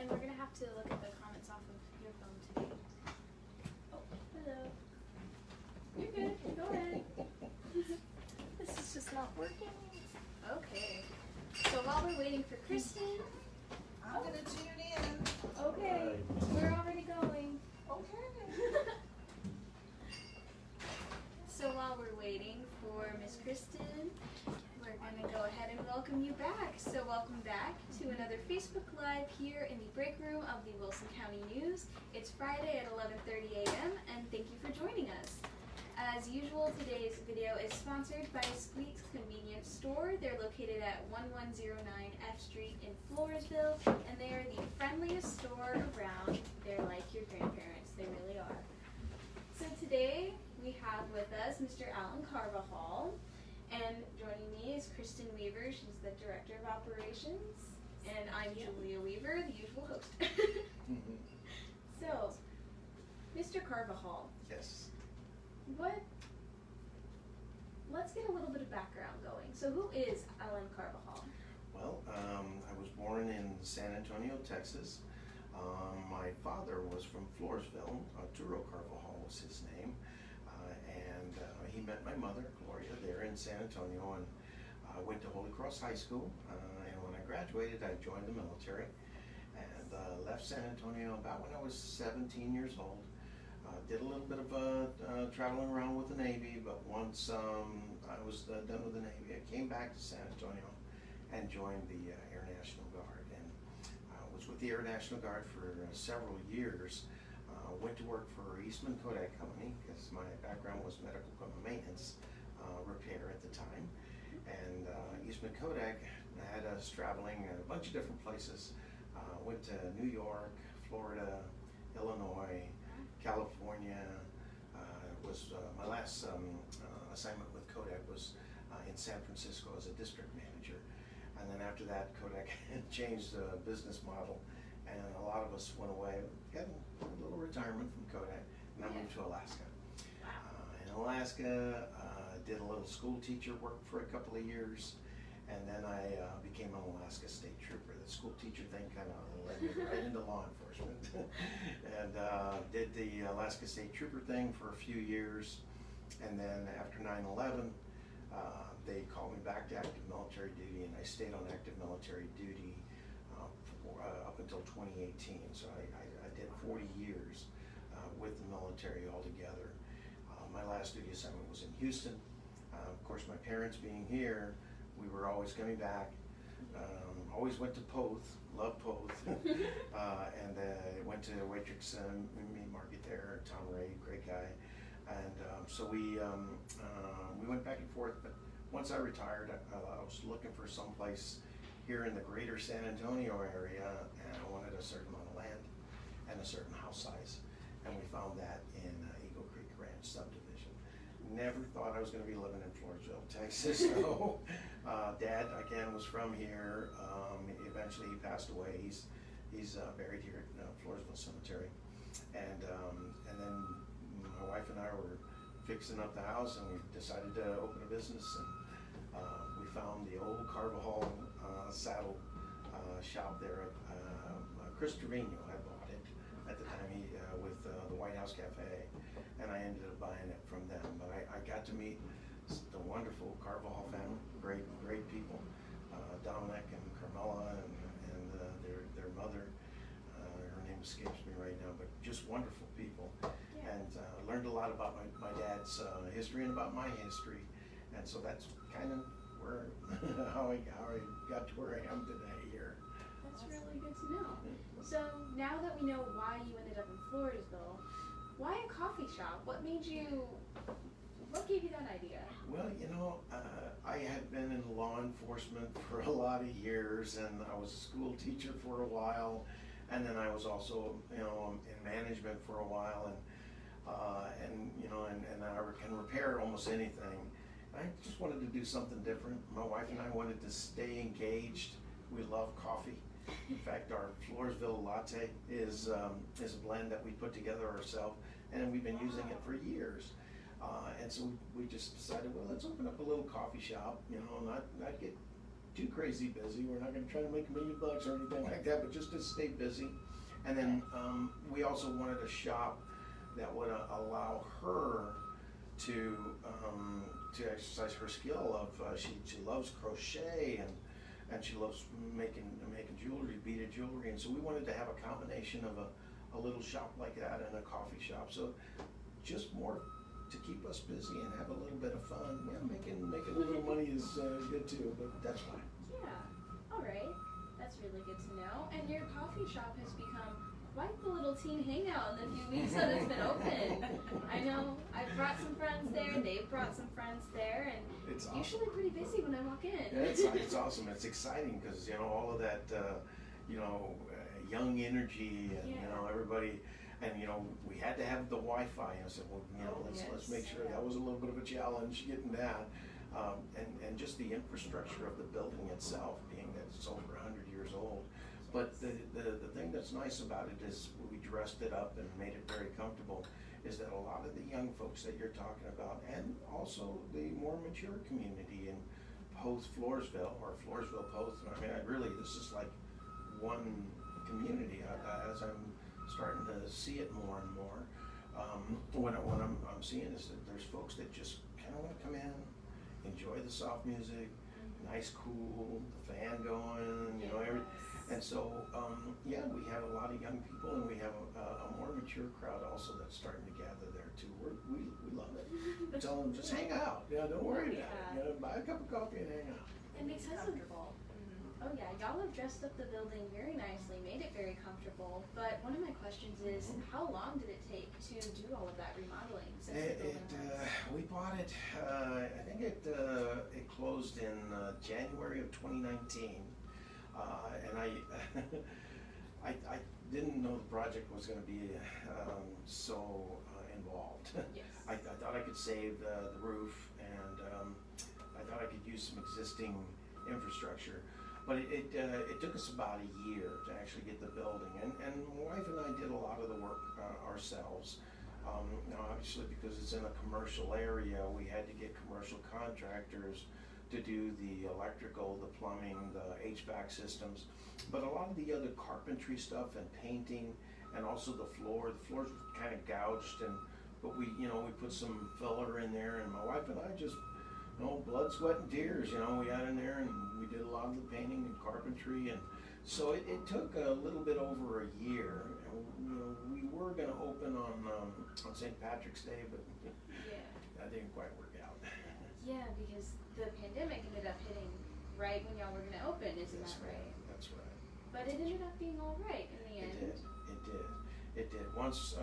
And we're going to have to look at the comments off of your phone today. Oh, hello. You're good. Go ahead. This is just not working. Okay. So while we're waiting for Kristen, I'm going to tune in. Okay. We're already going. Okay. So while we're waiting for Miss Kristen, we're going to go ahead and welcome you back. So welcome back to another Facebook Live here in the break room of the Wilson County News. It's Friday at 11:30 a.m. and thank you for joining us. As usual, today's video is sponsored by Squeak's Convenience Store. They're located at 1109 F Street in Floresville, and they are the friendliest store around. They're like your grandparents, they really are. So today we have with us Mr. Alan Carvajal, and joining me is Kristen Weaver. She's the Director of Operations, and I'm Julia Weaver, the usual host. So, Mr. Carvajal. Yes. Let's get a little bit of background going. So who is Alan Carvajal? Well, I was born in San Antonio, Texas. My father was from Floresville. Arturo Carvajal was his name. And he met my mother, Gloria, there in San Antonio, and went to Holy Cross High School. And when I graduated, I joined the military and left San Antonio about when I was 17 years old. Did a little bit of traveling around with the Navy, but once I was done with the Navy, I came back to San Antonio and joined the Air National Guard. And was with the Air National Guard for several years. Went to work for Eastman Kodak Company because my background was medical equipment maintenance repair at the time. And Eastman Kodak had us traveling a bunch of different places. Went to New York, Florida, Illinois, California. Was my last assignment with Kodak was in San Francisco as a district manager. And then after that, Kodak changed the business model, and a lot of us went away, got a little retirement from Kodak, and I moved to Alaska. In Alaska, did a little school teacher work for a couple of years, and then I became an Alaska State Trooper. The school teacher thing kind of led me right into law enforcement. And did the Alaska State Trooper thing for a few years, and then after 9/11, they called me back to active military duty, and I stayed on active military duty up until 2018. So I did 40 years with the military altogether. My last duty assignment was in Houston. Of course, my parents being here, we were always coming back. Always went to Poth, loved Poth, and went to Waitrix meat market there. Tom Ray, great guy, and so we went back and forth. But once I retired, I was looking for some place here in the greater San Antonio area, and I wanted a certain amount of land and a certain house size, and we found that in Eagle Creek Ranch subdivision. Never thought I was going to be living in Floresville, Texas. So, Dad again was from here. Eventually, he passed away. He's buried here at Floresville Cemetery, and then my wife and I were fixing up the house, and we decided to open a business, and we found the old Carvajal saddle shop there at Chris Trevino had bought it at the time with the White House Cafe, and I ended up buying it from them. But I got to meet the wonderful Carvajal family, great people, Dominic and Carmela and their mother. Her name escapes me right now, but just wonderful people. Yeah. And learned a lot about my dad's history and about my history, and so that's kind of where how I got to where I am today here. That's really good to know. So now that we know why you ended up in Floresville, why a coffee shop? What gave you that idea? Well, I had been in law enforcement for a lot of years, and I was a school teacher for a while, and then I was also, in management for a while, and I can repair almost anything. I just wanted to do something different. My wife and I wanted to stay engaged. We love coffee. In fact, our Floresville latte is a blend that we put together ourselves, and we've been using it for years. And so we just decided, well, let's open up a little coffee shop, not get too crazy busy. We're not going to try to make $1 million or anything like that, but just to stay busy. And then we also wanted a shop that would allow her to exercise her skill of she loves crochet and she loves making jewelry, beaded jewelry, and so we wanted to have a combination of a little shop like that and a coffee shop. So just more to keep us busy and have a little bit of fun. Yeah, making a little money is good too, but that's fine. Yeah, all right. That's really good to know. And your coffee shop has become quite the little teen hangout in the few weeks that it's been open. I know I've brought some friends there, they've brought some friends there, and It's it's awesome. usually pretty busy when I walk in. Yeah, it's awesome. It's exciting because all of that young energy and everybody, and we had to have the Wi-Fi. And I said, well, let's make sure. That was a little bit of a challenge getting that, and just the infrastructure of the building itself, being that it's over 100 years old. But the thing that's nice about it is we dressed it up and made it very comfortable, is that a lot of the young folks that you're talking about, and also the more mature community in Poth, Floresville, or Floresville, Poth, I mean, this is like one community as I'm starting to see it more and more. What I'm seeing is that there's folks that just kind of want to come in, enjoy the soft music, nice, cool, the fan going, and so, we have a lot of young people, and we have a more mature crowd also that's starting to gather there too. We love it. Tell them, just hang out. Don't worry about it. Buy a cup of coffee and hang out. And because of oh yeah, y'all have dressed up the building very nicely, made it very comfortable. But one of my questions is, how long did it take to do all of that remodeling? Since the building was... We bought it. I think it closed in January of 2019. And I didn't know the project was going to be so involved. Yes. I thought I could save the roof, and I thought I could use some existing infrastructure. But it took us about a year to actually get the building, and my wife and I did a lot of the work ourselves. Obviously, because it's in a commercial area, we had to get commercial contractors to do the electrical, the plumbing, the HVAC systems, but a lot of the other carpentry stuff and painting, and also the floors were kind of gouged, but we put some filler in there, and my wife and I just, blood, sweat, and tears, we got in there and we did a lot of the painting and carpentry, and so it took a little bit over a year. And, we were going to open on St. Patrick's Day, but that didn't quite work out. Yeah, because the pandemic ended up hitting right when y'all were going to open, isn't that right? That's right. But it ended up being all right in the end. It did. Once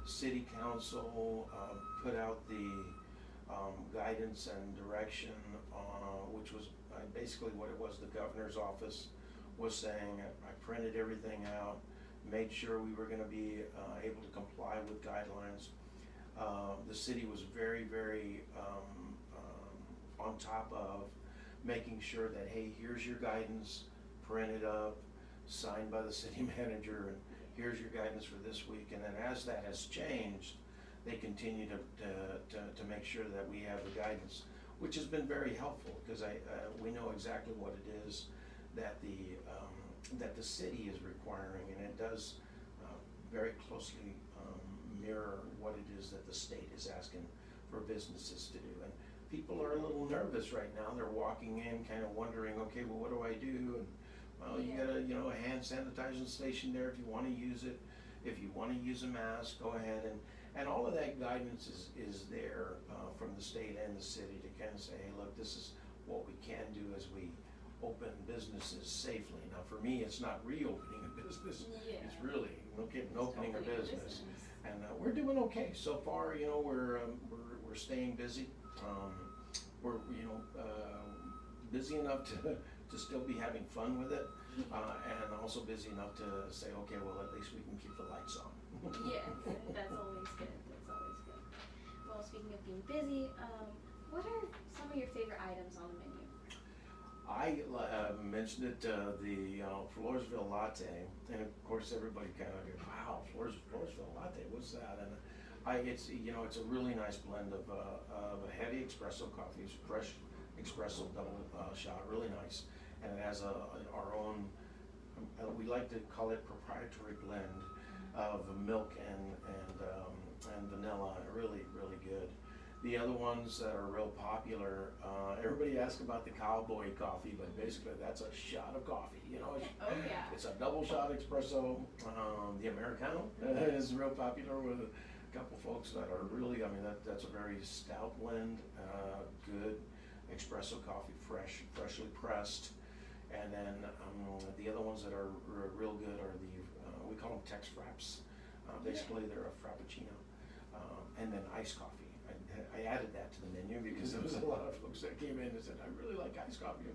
City Council put out the guidance and direction, which was basically what it was, the governor's office was saying, I printed everything out, made sure we were going to be able to comply with guidelines. The city was very, very on top of making sure that, hey, here's your guidance, printed up, signed by the city manager, and here's your guidance for this week. And then as that has changed, they continue to make sure that we have the guidance, which has been very helpful, because we know exactly what it is that the city is requiring, and it does very closely mirror what it is that the state is asking for businesses to do. And people are a little nervous right now. They're walking in kind of wondering, okay, well, what do I do? And well, you got a hand sanitizing station there if you want to use it. If you want to use a mask, go ahead. And all of that guidance is there from the state and the city to kind of say, hey, look, this is what we can do as we open businesses safely. Now, for me, it's not reopening a business. Yeah. It's really opening a business. And we're doing okay so far. We're staying busy. We're busy enough to still be having fun with it, and also busy enough to say, okay, well, at least we can keep the lights on. Yes, that's always good. That's always good. Well, speaking of being busy, what are some of your favorite items on the menu? I mentioned it, the Floresville latte, and of course everybody kind of goes, wow, Floresville latte, what's that? And it's a really nice blend of a heavy espresso coffee, fresh espresso double shot, really nice. and it has our own, we like to call it proprietary blend of milk and vanilla. Really, really good. The other ones that are real popular, everybody asks about the cowboy coffee, but basically that's a shot of coffee. You know, Oh yeah. it's a double shot espresso. The Americano is real popular with a couple folks that are really, I mean, that's a very stout blend, good espresso coffee, freshly pressed. And then the other ones that are real good are we call them Tex Fraps. Basically, they're a frappuccino. And then iced coffee. I added that to the menu because there was a lot of folks that came in and said, I really like iced coffee.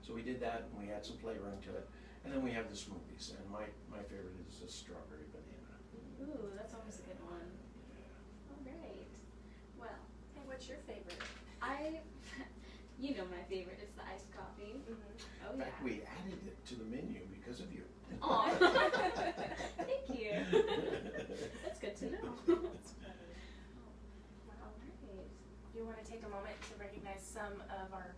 So we did that, and we add some flavor into it. And then we have the smoothies, and my favorite is the strawberry banana. Ooh, that's always a good one. All right. Well, Hey, what's your favorite? you know my favorite is the iced coffee. Oh In yeah. fact, we added it to the menu because of you. Aw. Thank you. That's good to know. Wow. Alright. You want to take a moment to recognize some of our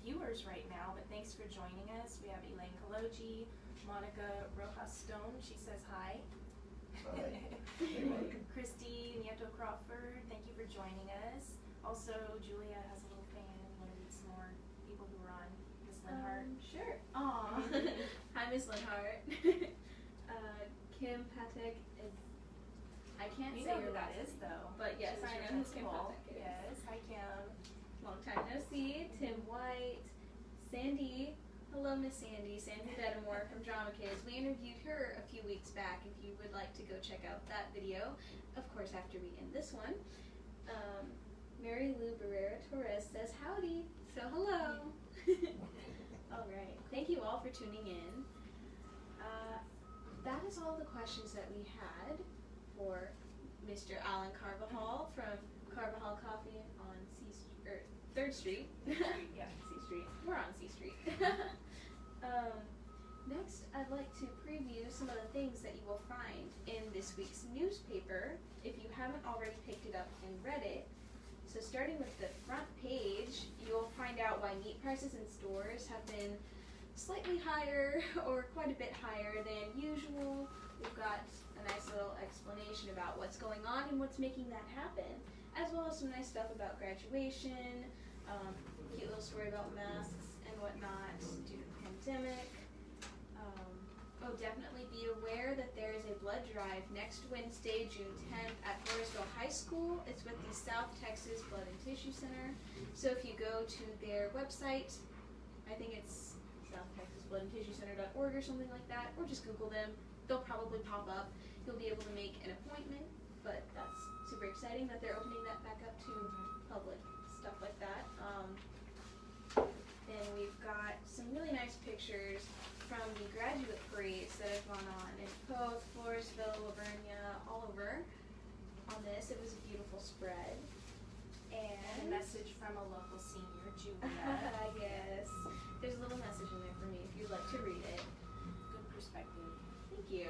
viewers right now, but thanks for joining us. We have Elaine Kaloji, Monica Rojas Stone, she says hi. Hi. Hey, Monica. Christy Nieto Crawford, thank you for joining us. Also, Julia has a little fan. You want to read some more people who are on? Miss Linhart. Sure. Aw. Hi, Miss Linhart. Kim Patek is. I can't You say know your who that last is, name. though. But yes, She was I your know who Kim principal. Patek is. Yes, hi Kim. Long time no see. Tim White, Sandy. Hello, Miss Sandy. Sandy Dedamore from Drama Kids. We interviewed her a few weeks back. If you would like to go check out that video, of course, after we end this one. Mary Lou Barrera Torres says howdy. So hello. All right. Thank you all for tuning in. That is all the questions that we had for Mr. Alan Carvajal from Carvajal Coffee on 3rd Street. Yeah. C Street. We're on C Street. Next, I'd like to preview some of the things that you will find in this week's newspaper if you haven't already picked it up and read it. So starting with the front page, you'll find out why meat prices in stores have been slightly higher or quite a bit higher than usual. We've got a nice little explanation about what's going on and what's making that happen, as well as some nice stuff about graduation, cute little story about masks and whatnot due to the pandemic. Definitely be aware that there is a blood drive next Wednesday, June 10th at Floresville High School. It's with the South Texas Blood and Tissue Center. So if you go to their website, I think it's southtexasbloodandtissuecenter.org or something like that, or just Google them. They'll probably pop up. You'll be able to make an appointment, but that's super exciting that they're opening that back up to public stuff like that. Then we've got some really nice pictures from the graduate parades that have gone on in Polk, Floresville, Vernia, all over on this. It was a beautiful spread. And a And message from a local senior, Julia. yes, there's a little message in there for me if you'd like to read it. Good perspective. Thank you.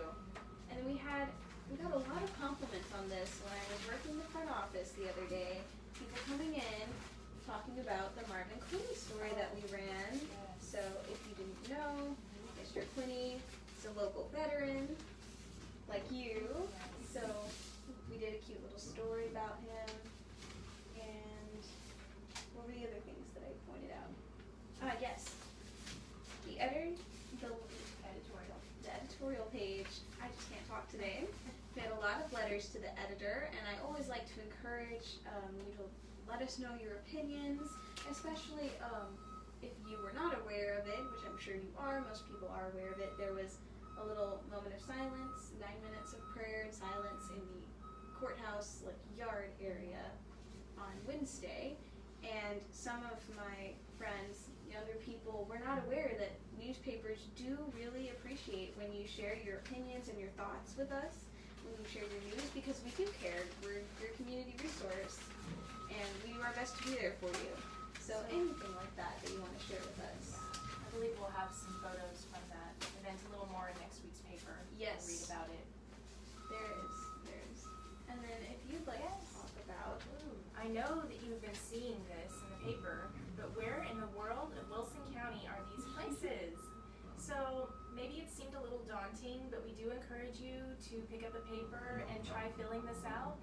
And then we got a lot of compliments on this when I was working the front office the other day. People coming in talking about the Marvin Quinney story that we ran. Yes. So if you didn't know, Mr. Quinney is a local veteran like you. So we did a cute little story about him. And what were the other things that I pointed out? Yes. The editorial page. I just can't talk today. We had a lot of letters to the editor, and I always like to encourage you to let us know your opinions, especially if you were not aware of it, which I'm sure you are. Most people are aware of it. There was a little moment of silence, 9 minutes of prayer and silence in the courthouse yard area on Wednesday, and some of my friends, younger people, were not aware that newspapers do really appreciate when you share your opinions and your thoughts with us, when you share your news, because we do care. We're your community resource, and we do our best to be there for you. So anything like that you want to share with us. I believe we'll have some photos from that event, a little more in next week's paper. Yes. We'll read about it. There is. And then if you'd like to talk about, I know that you have been seeing this in the paper, but where in the world of Wilson County are these places? a little daunting, but we do encourage you to pick up a paper and try filling this out.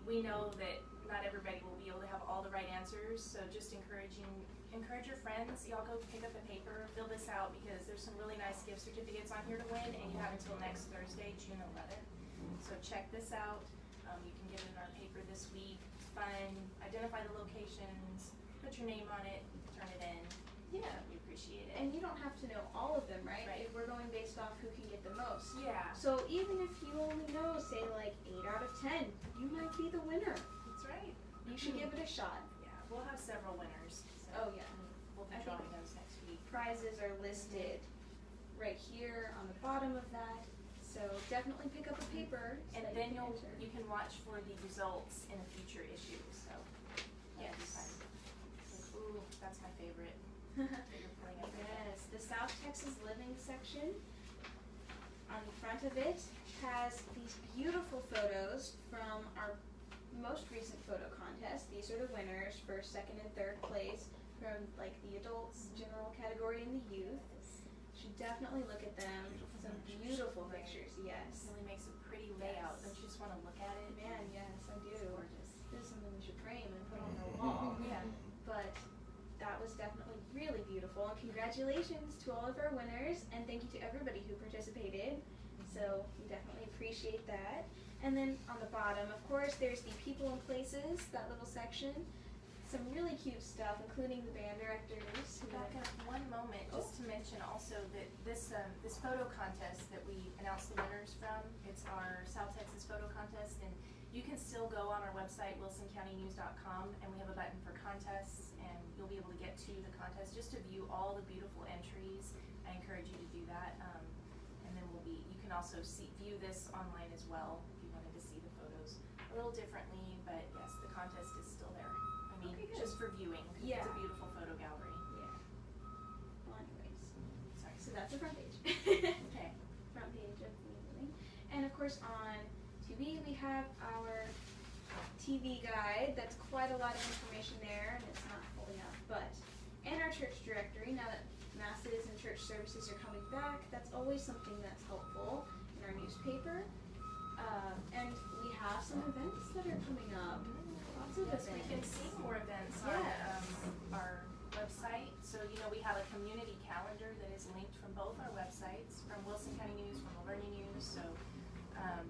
We know that not everybody will be able to have all the right answers, so just encourage your friends. Y'all go pick up a paper, fill this out, because there's some really nice gift certificates on here to win, and you have until next Thursday, June 11th. So check this out. You can get it in our paper this week. It's fun. Identify the locations, put your name on it, turn it in. Yeah. We appreciate it. And you don't have to know all of them, right? Right. We're going based off who can get the most. Yeah, So even if you only know, say like 8 out of 10, you might be the winner. that's right. You should give it a shot. Yeah, we'll have several winners. So Oh yeah. we'll be I think- drawing those next week. Prizes are listed right here on the bottom of that. So definitely pick up a paper. so And that then you can enter. you can watch for the results in a future issue, so. that'll be Yes. fun. Ooh, that's my favorite, that you're pulling up right there. Yes, the South Texas Living section on the front of it has these beautiful photos from our most recent photo contest. These are the winners for 2nd and 3rd place from like the adults general category and the youth. Should definitely look at them. Some beautiful pictures, yes. Really makes a pretty layout, Yes. don't you just wanna look at it? Man, yes, I do. It's gorgeous. This is something we should frame and put on our wall. Yeah. But that was definitely really beautiful, and congratulations to all of our winners, and thank you to everybody who participated. So we definitely appreciate that. And then on the bottom, of course, there's the people and places, that little section. Some really cute stuff, including the band directors. Who Back up one moment, just to mention also that this photo contest that we announced the winners from, it's our South Texas photo contest, and you can still go on our website, wilsoncountynews.com, and we have a button for contests, and you'll be able to get to the contest just to view all the beautiful entries. I encourage you to do that, and then you can also view this online as well if you wanted to see the photos a little differently, but yes, the contest is still there. I mean, Okay, good. just for viewing, 'cause Yeah. it's a beautiful photo gallery. Yeah. Well, anyways. Sorry. So that's the front page. Okay. Front page of the living. And of course on TV we have our TV guide. That's quite a lot of information there, and it's not holding up. But and our church directory. Now that masses and church services are coming back, that's always something that's helpful in our newspaper. And we have some events that are coming up. Lots of Yes, we can events. see more events on Yes. our website. So, we have a community calendar that is linked from both our websites, from Wilson County News, from Vernia News. So,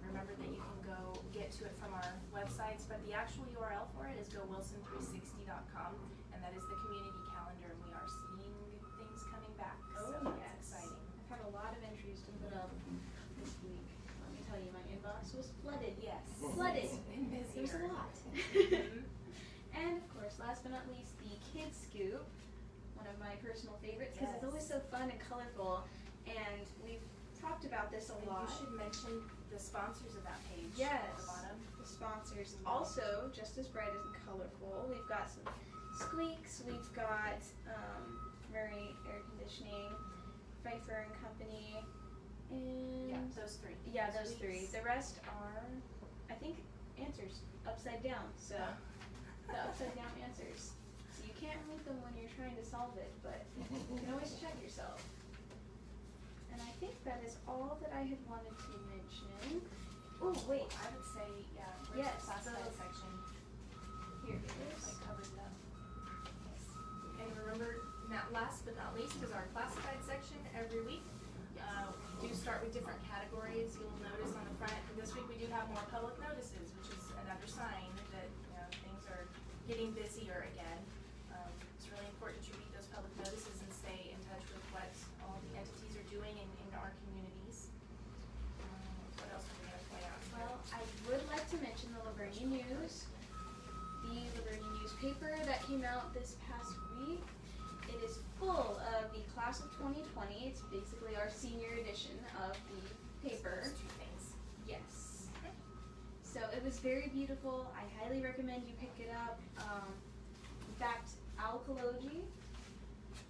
remember that you can go get to it from our websites, but the actual URL for it is gowilson360.com, and that is the community calendar, and we are seeing things coming back. Oh, so yes. it's exciting. I've had a lot of entries to put up this week. Let me tell you, my inbox was flooded. Yes. Flooded. It's been busier. There's a lot. Mhm. And of course, last but not least, the Kids Scoop, one of my personal favorites because it's Yes. always so fun and colorful. And we've talked about this a And lot. you should mention the sponsors of that page Yes. at the bottom. The sponsors also just as bright as colorful. We've got some Squeaks. We've got Murray Air Conditioning, Pfeiffer and Company, and Yeah, those three. yeah, those three. Squeaks. The rest are, I think, answers upside down. So the upside down answers. So you can't read them when you're trying to solve it, but you can always check yourself. And I think that is all that I had wanted to mention. Oh wait, I would say, where's Yes, the classified those- section? here it is. Like covered it up. Yes. And remember, last but not least is our classified section every week. We do start with different categories. You'll notice on the front, this week we do have more public notices, which is another sign that, things are getting busier again. It's really important to read those public notices and stay in touch with what all the entities are doing in our communities. What else are we gonna point out? Well, I would like to mention the Lavernia News, the Lavernia newspaper that came out this past week. It is full of the class of 2020. It's basically our senior edition of the paper. Those two things. Yes. So it was very beautiful. I highly recommend you pick it up. In fact, Al Kaloji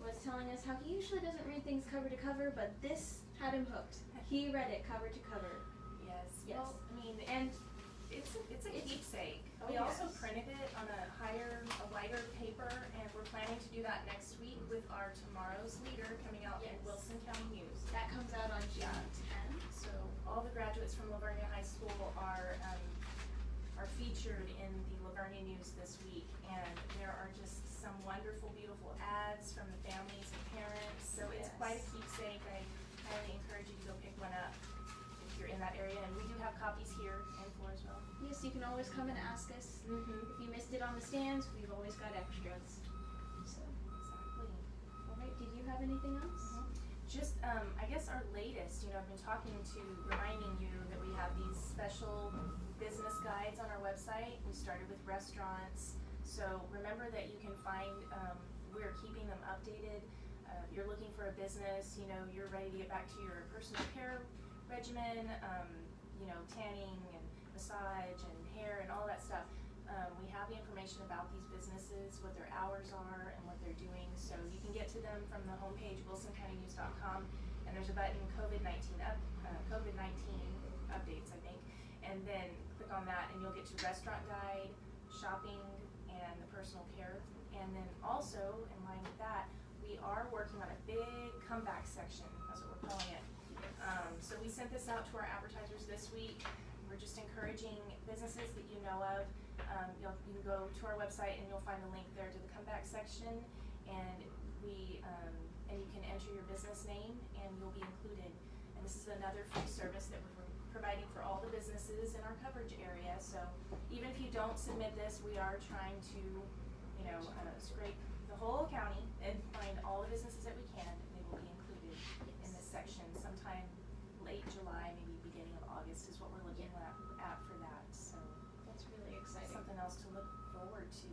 was telling us how he usually doesn't read things cover to cover, but this had him hooked. He read it cover to cover. Yes. Yes. Well, I mean, And it's a It's- keepsake. Oh, We also yes. printed it on a lighter paper, and we're planning to do that next week with our Tomorrow's Leader coming out in Yes. Wilson County News. that School are featured in the Vernia News this week, and there are just some wonderful, beautiful ads from the families and parents. So it's quite a keepsake. I highly encourage you to go pick one up if you're in that area. And we do have copies here in Floresville. Yes, you can always come and ask us. If you missed it on the stands, we've always got extras. So, Exactly. all right, did you have anything else? Just, I guess our latest, I've been reminding you that we have these special business guides on our website. We started with restaurants, so remember that you can find, we're keeping them updated. You're looking for a business, you're ready to get back to your personal care regimen, tanning and massage and hair and all that stuff. We have the information about these businesses, what their hours are and what they're doing, so you can get to them from the homepage, wilsoncountynews.com, and there's a button, COVID-19 updates, I think, and then click on that and you'll get to restaurant guide, shopping, and the personal care. And then also, in line with that, we are working on a big comeback section, that's what we're calling it. So we sent this out to our advertisers this week. We're just encouraging businesses that you know of. You can go to our website and you'll find a link there to the comeback section, and you can enter your business name and you'll be included. And this is another free service that we're providing for all the businesses in our coverage area. So even if you don't submit this, we are trying to, scrape the whole county and find all the businesses that we can, and they will be included in this section sometime late July, maybe beginning of August is what we're looking at for that. So That's really exciting. something else to look forward to.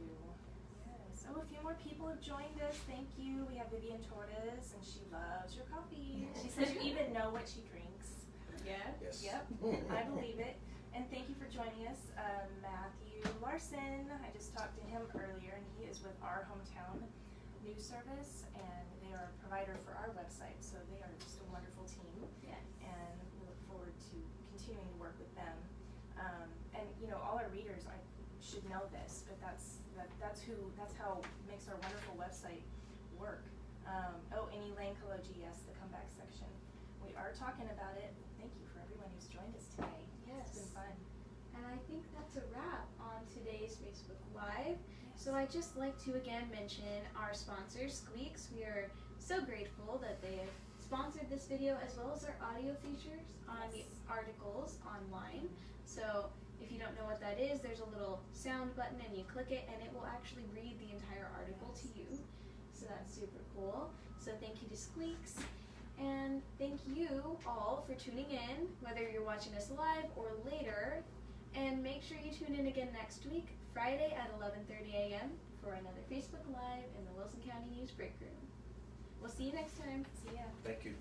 Yes. Oh, a few more people have joined us. Thank you. We have Vivian Torres, and she loves your coffee. She says you even know what she drinks. Yeah? Yes. Yep, I believe it. And thank you for joining us, Matthew Larson. I just talked to him earlier, and he is with our hometown news service, and they are a provider for our website, so they are just a wonderful team. Yes. And we look forward to continuing to work with them. And all our readers, I should know this, but that's how makes our wonderful website work. And Elaine Kaloji, yes, the comeback section. We are talking about it. Thank you for everyone who's joined us today. Yes. It's been fun. And I think that's a wrap on today's Facebook Live. So I'd just like to again mention our sponsor, Squeaks. We are so grateful that they have sponsored this video as well as our audio features on the articles online. So if you don't know what that is, there's a little sound button and you click it and it will actually read the entire article to you. So that's super cool. So thank you to Squeaks. And thank you all for tuning in, whether you're watching us live or later. And make sure you tune in again next week, Friday at 11:30 a.m. for another Facebook Live in the Wilson County News Break Room. We'll see you next time. See ya. Thank you.